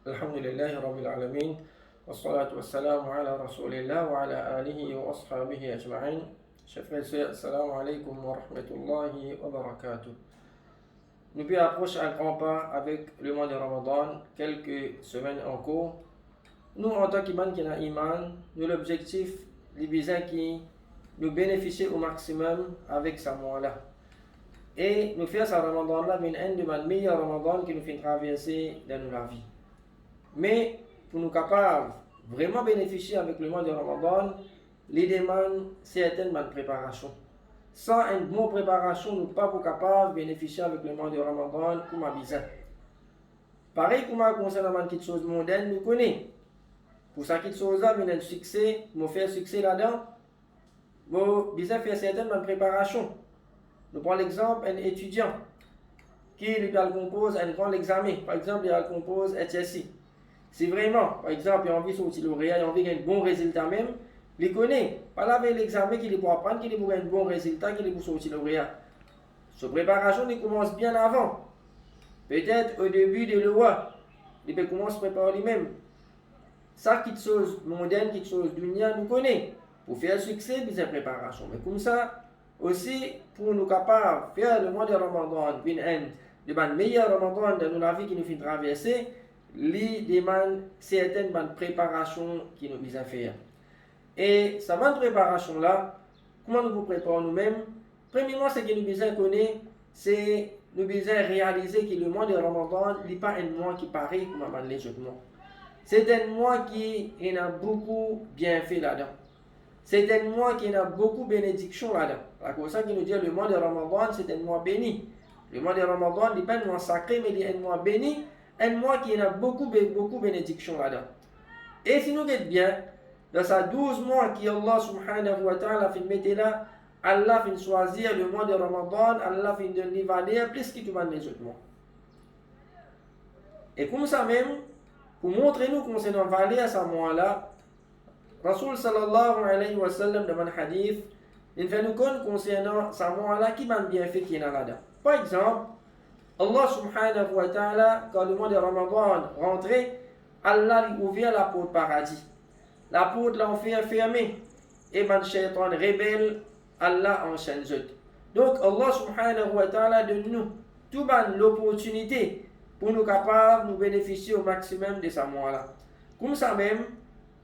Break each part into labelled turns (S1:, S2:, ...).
S1: Alhamdulillahi Rabbil Alamin. Wassalatu wassalamu ala Rasulillah wa ala alihi wa ashabihi ajma'in. Chers frères et sœurs, assalamu alaikum wa rahmatullahi wa barakatuh. Nous puis approcher un grand pas avec le mois de Ramadan, quelques semaines en cours. Nous, en tant qu'Iman qui a Iman, nous l'objectif, les bisins qui nous bénéficient au maximum avec ce mois-là. Et nous faisons ce Ramadan-là, mais un des meilleurs Ramadan qui nous fait traverser dans la vie. Mais pour nous capables vraiment bénéficier avec le mois de Ramadan, les demandes certaines de préparation. Sans une bonne préparation, nous ne sommes pas capables de bénéficier avec le mois de Ramadan comme à bizarre. Pareil comme concernant quelque chose mondaine, nous connaissons. Pour ça, quelque chose là, un succès, nous faire succès là-dedans, nous bizarre faire certaines de préparation. Nous prenons l'exemple d'un étudiant qui lui compose un grand examen. Par exemple, il compose HSC. Si vraiment, par exemple, il a envie de sortir lauréat, il a envie d'un bon résultat même, il connaît. Pas là avec l'examen qu'il est pour apprendre, qu'il est pour un bon résultat, qu'il est pour sortir lauréat. Sa préparation, il commence bien avant. Peut-être au début de l'OA, il peut commencer à préparer lui-même. Ça, quelque chose mondaine, quelque chose dunia, nous connaît. Pour faire succès, il y a une préparation. Mais comme ça, aussi, pour nous capables de faire le mois de Ramadan, le meilleur Ramadan dans la vie qui nous fait traverser, il demande certaines préparations qui nous visent à faire. Et cette bonne préparation-là, comment nous nous préparons nous-mêmes? Premièrement, ce que nous visons connaître, c'est nous visons réaliser que le mois de Ramadan n'est pas un mois qui paraît comme les autres mois. C'est un mois qui a beaucoup de bienfaits là-dedans. C'est un mois qui a beaucoup de bénédictions là-dedans. C'est pour ça qu'il nous dit le mois de Ramadan, c'est un mois béni. Le mois de Ramadan n'est pas un mois sacré, mais il est un mois béni. Un mois qui a beaucoup de bénédictions là-dedans. Et si nous regardons bien, dans ces 12 mois qu'Allah subhanahu wa ta'ala fait mettre là, Allah fait choisir le mois de Ramadan, Allah fait donner valeur plus que tout les autres mois. Et comme ça même, pour montrer nous concernant valeur à ce mois-là, Rasul sallallahu alayhi wa sallam dans un hadith, il fait nous connaître concernant ce mois-là qui m'a bien fait qui est là-dedans. Par exemple, Allah subhanahu wa ta'ala, quand le mois de Ramadan rentrait, Allah lui ouvrait la porte paradis. La porte l'enfer fermée. Et man shaitan rebelle, Allah enchaîne zut. Donc Allah subhanahu wa ta'ala donne nous tout l'opportunité pour nous capables de nous bénéficier au maximum de ce mois-là. Comme ça même,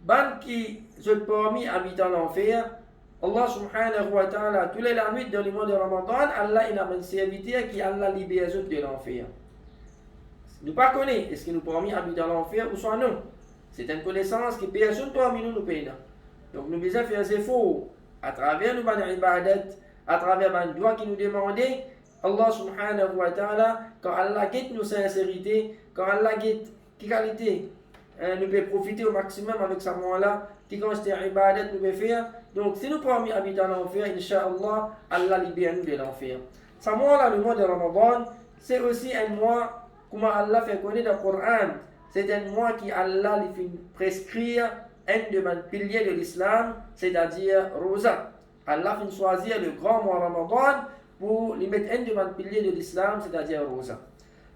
S1: ban qui sont parmi habitants l'enfer, Allah subhanahu wa ta'ala, tous les nuits dans le mois de Ramadan, Allah il a un serviteur qui Allah libère de l'enfer. Nous ne connaissons pas, est-ce que nous parmi habitants l'enfer ou soit non. C'est une connaissance que personne parmi nous paye. Donc nous devons faire des efforts à travers nos ibadat, à travers les doigts qui nous demandent. Allah subhanahu wa ta'ala, quand Allah guette nos sincérités, quand Allah guette qui qualité, nous pouvons profiter au maximum avec ce mois-là, qui consiste à ibadat, nous pouvons faire. Donc si nous parmi habitants l'enfer, Inch'Allah, Allah libère nous de l'enfer. Ce mois-là, le mois de Ramadan, c'est aussi un mois, comme Allah fait connaître dans le Coran, c'est un mois qui Allah lui fait prescrire un des piliers de l'islam, c'est-à-dire Rosa. Allah fait choisir le grand mois Ramadan pour lui mettre un des piliers de l'islam, c'est-à-dire Rosa.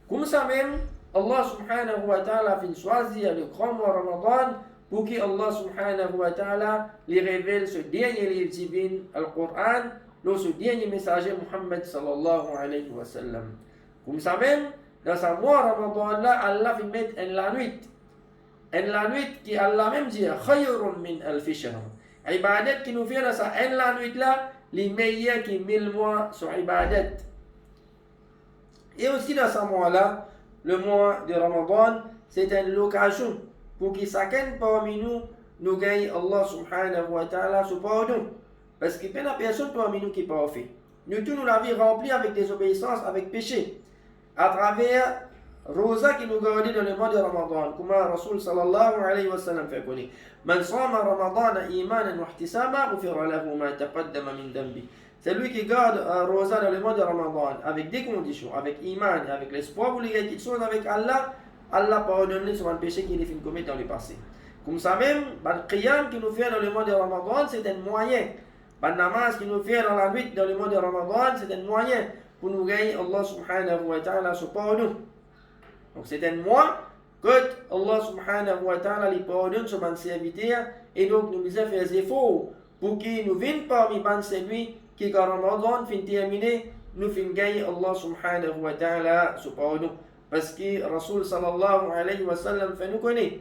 S1: Comme ça même, Allah subhanahu wa ta'ala fait choisir le grand mois Ramadan pour que Allah subhanahu wa ta'ala lui révèle ce dernier livre divin, le Coran, ce dernier messager Muhammad sallallahu alayhi wa sallam. Comme ça même, dans ce mois Ramadan là, Allah fait mettre la nuit. La nuit qui Allah même dit khayrun min alfi shahr. Ibadat qui nous fait dans la nuit là, les meilleurs qui 1000 mois sur ibadat. Et aussi dans ce mois là, le mois de Ramadan, c'est une occasion pour que chacun parmi nous gagne Allah subhanahu wa ta'ala ce pardon. Parce qu'il n'y a personne parmi nous qui est parfait. Nous tous nous la vie remplie avec des obéissances, avec péché. À travers Rosa qui nous garde dans le mois de Ramadan, comme Rasul sallallahu alayhi wa sallam fait connaître. Man sama Ramadan imanan wa ihtisaba ghufira lahu ma taqaddama min dambi. C'est lui qui garde Rosa dans le mois de Ramadan avec des conditions, avec iman, avec l'espoir pour les quelque chose avec Allah, Allah pardonne sur un péché qu'il a fait commettre dans le passé. Comme ça même, le qiyam qui nous fait dans le mois de Ramadan, c'est un moyen. Le namaz qui nous fait dans la nuit dans le mois de Ramadan, c'est un moyen pour nous gagner Allah subhanahu wa ta'ala ce pardon. Donc c'est un mois que Allah subhanahu wa ta'ala les pardonne sur ban serviteur et donc nous faisons faire des efforts pour qu'ils nous viennent parmi ban celui qui quand Ramadan fin terminé nous fin gagner Allah subhanahu wa ta'ala sur pardon parce que Rasul sallallahu alayhi wa sallam fait nous connaître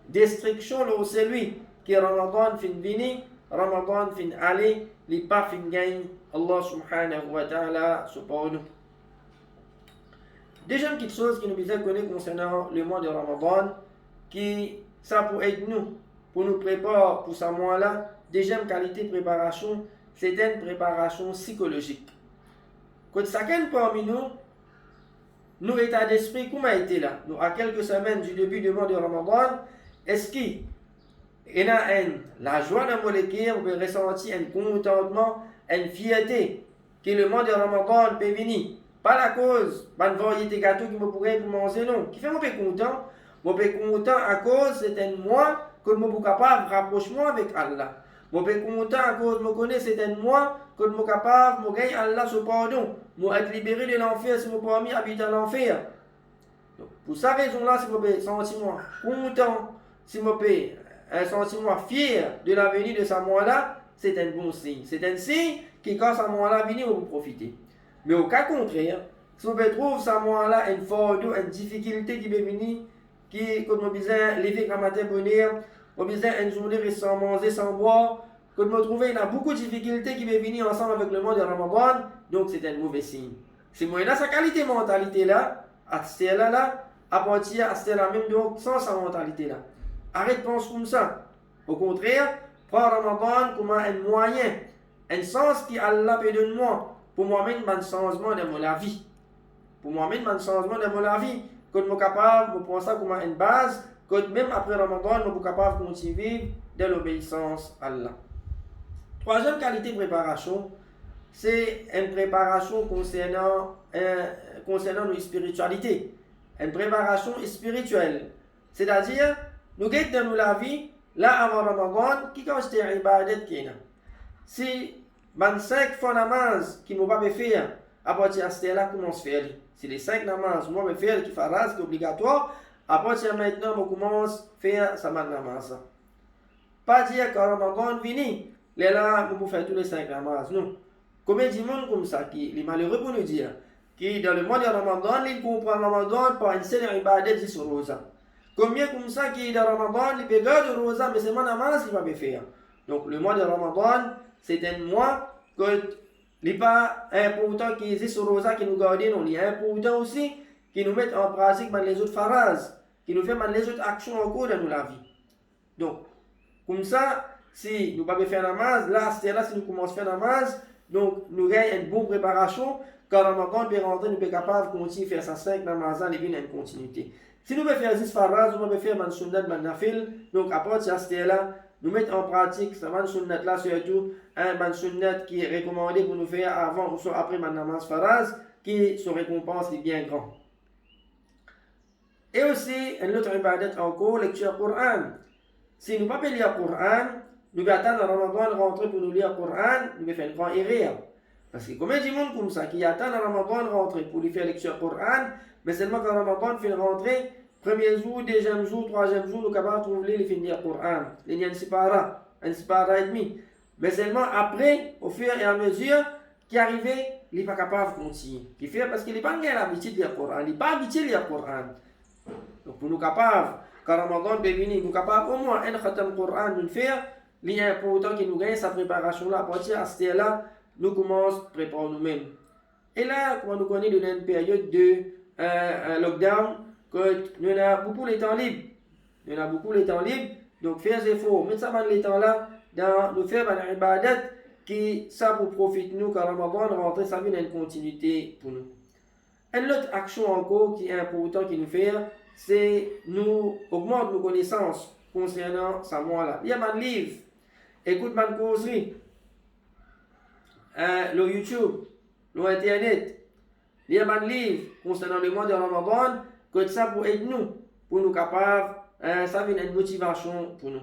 S1: destruction là c'est lui qui Ramadan fin vini Ramadan fin aller les pas fin gagne Allah subhanahu wa ta'ala sur pardon. Deuxième petite chose qui nous besoin connaître concernant le mois de Ramadan, qui ça pour aider nous, pour nous préparer pour ce mois-là. Deuxième qualité de préparation, c'est une préparation psychologique. Quand chacun parmi nous, nous état d'esprit comment a été là, nous à quelques semaines du début du mois de Ramadan, est-ce qu'il y a la joie dans mon cœur, on peut ressentir un contentement, une fierté que le mois de Ramadan peut venir. Pas la cause, ban variété gâteau qui me pourrait pour manger, non. Qui fait mon peu content? Mon peu content à cause c'est un moi que je suis capable de rapprocher avec Allah. Mon peu content à cause je me connais c'est un moi que je suis capable de gagner Allah ce pardon. Moi être libéré de l'enfer si je peux mis habiter l'enfer. Pour cette raison-là, si je peux sentir moi content, si je peux sentir moi fier de la venue de ce mois-là, c'est un bon signe. C'est un signe qui quand ce mois-là vient, vous profiter. Mais au cas contraire, si on trouve ça mois-là une fardeau, une difficulté qui peut venir, qui, comme on disait, lever comme matin bonheur, on disait une journée sans manger, sans boire, comme on trouve, il y a beaucoup de difficultés qui peuvent venir ensemble avec le mois de Ramadan, donc c'est un mauvais signe. C'est moi là sa qualité mentalité là, à ce là, à partir à ce là même donc sans sa mentalité là. Arrête de penser comme ça. Au contraire, prends Ramadan comme un moyen, un sens qui Allah peut donner moi. Pour moi-même, un changement dans ma vie. Pour moi-même, un changement dans ma vie. Quand je suis capable de prendre ça comme une base, que même après Ramadan, je suis capable de continuer dans l'obéissance à Allah. Troisième qualité de préparation, c'est une préparation concernant nos spiritualités. Une préparation spirituelle. C'est-à-dire, nous guettons dans la vie, là avant Ramadan, qui consiste à ibadat qui si 5 fois namaz qui ne pas faire, à partir de ce là comment se faire. Si les 5 namaz, moi vais faire qui faras, qui est obligatoire, à partir de maintenant, on commence à faire sa namaz. Pas dire que Ramadan vini, les là, on peut faire tous les 5 namaz. Non. Combien de monde comme ça, qui est malheureux pour nous dire, qui dans le mois de Ramadan, il comprend Ramadan par une seule ibadat de rosa. Combien comme ça qui dans Ramadan, il peut garder rosa, mais c'est mon namaz qu'il va faire. Donc le mois de Ramadan, c'est un mois que n'est pas important qui existe sur rosa qui nous garde, non, il est important aussi qui nous met en pratique les autres phrases, qui nous fait les autres actions en cours dans la vie. Donc, comme ça, si nous ne pouvons pas faire namaz, là, c'est là si nous commençons à faire namaz, donc nous gagnons une bonne préparation, quand Ramadan peut rentrer, nous sommes capables de continuer à faire ça 5 namazans et bien une continuité. Si nous pouvons faire 10 phrases, nous pouvons faire un sunnat, un nafil, donc à partir de ce là, nous mettons en pratique ce sunnat là surtout un sunnat qui est recommandé pour nous faire avant ou soit après ma namaz faraz qui se récompense est bien grand. Et aussi une autre ibadat encore, lecture Coran. Si nous ne pouvons pas lire Coran, nous devons attendre Ramadan rentrer pour nous lire Coran, nous devons faire une grande erreur. Parce que combien de monde comme ça qui attend Ramadan rentrer pour lui faire lecture Coran, mais seulement quand Ramadan fait rentrer, premier jour, deuxième jour, troisième jour, nous sommes capables de trouver les finir le Coran. Il y a un sipara et demi. Mais seulement après, au fur et à mesure, qui arrivait, il n'est pas capable de continuer. Qui fait parce qu'il n'est pas l'habitude de lire le Coran. Il n'est pas habitué de lire le Coran. Donc pour nous capables, quand Ramadan peut venir, nous sommes capables au moins un khatam Coran de faire. Il y a important que nous gagnons sa préparation là. À partir de ce là, nous commençons à préparer nous-mêmes. Et là, comme nous connaissons dans une période de lockdown, nous avons beaucoup de temps libre. Nous avons beaucoup de temps libre. Donc, faire des efforts, mettre ça dans les temps là, dans nous faire un ibadat qui, ça pour profiter nous, quand Ramadan rentre, ça vient une continuité pour nous. Une autre action encore qui est importante qui nous fait, c'est nous augmenter nos connaissances concernant ce mois-là. Il y a un livre, écoute ma causerie, le YouTube, le Internet. Il y a un livre concernant le mois de Ramadan, que ça pour aider nous, pour nous capables, ça vient une motivation pour nous.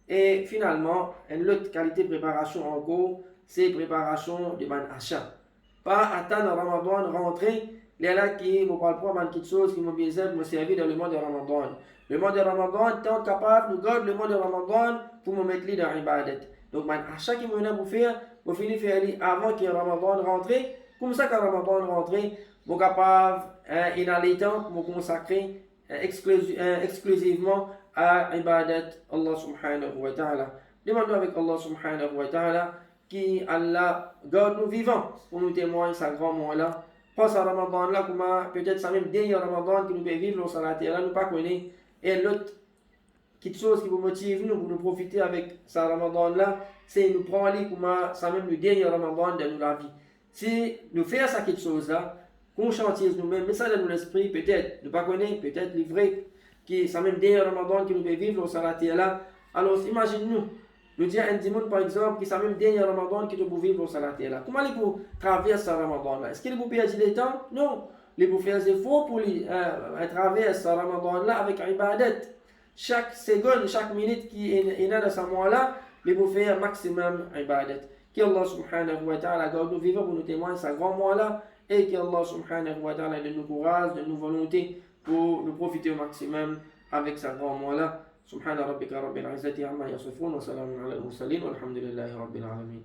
S1: Et finalement, une autre qualité de préparation encore, c'est préparation de man achat. Pas attendre Ramadan rentrer, les là qui me parlent pas de quelque chose qui me besoin de me servir dans le mois de Ramadan. Le mois de Ramadan, tant capable, nous garde le mois de Ramadan pour me mettre dans l'ibadat. Donc, à chaque moment vous faire, vous finissez faire avant que Ramadan rentre. Comme ça, quand Ramadan rentre, vous capable, dans les temps, vous consacrer exclusivement à l'ibadat Allah subhanahu wa ta'ala. Demandons avec Allah subhanahu wa ta'ala qui Allah garde nous vivants pour nous témoigner sa grand mois-là. Pas à Ramadan là, comme peut-être ça même dernier Ramadan que nous pouvons vivre dans la terre là, nous pas connaître. Et l'autre, quelque chose qui vous motive nous pour nous profiter avec ce Ramadan là, c'est nous prendre comme ça même le dernier Ramadan de nous la vie. Si nous faisons ça quelque chose là, qu'on chantier nous-mêmes, mais ça dans l'esprit peut-être, ne pas connaître, peut-être livré, qui ça même dernier Ramadan que nous pouvons vivre dans la terre là. Alors imagine-nous. Nous disons un dimanche par exemple, qui c'est même dernier Ramadan qui doit vivre dans la terre là. Comment il peut traverser ce Ramadan là? Est-ce qu'il peut perdre le temps? Non. Il peut faire des efforts pour traverser ce Ramadan là avec ibadat. Chaque seconde, chaque minute qui est dans ce mois là, il peut faire un maximum ibadat. qu'Allah subhanahu wa ta'ala garde nous vivants pour nous témoigner ce grand mois là et qu'Allah subhanahu wa ta'ala donne nous courage, donne nous volonté pour nous profiter au maximum avec ce grand mois là. سبحان ربك رب العزة عما يصفون وسلام على المرسلين والحمد لله رب العالمين.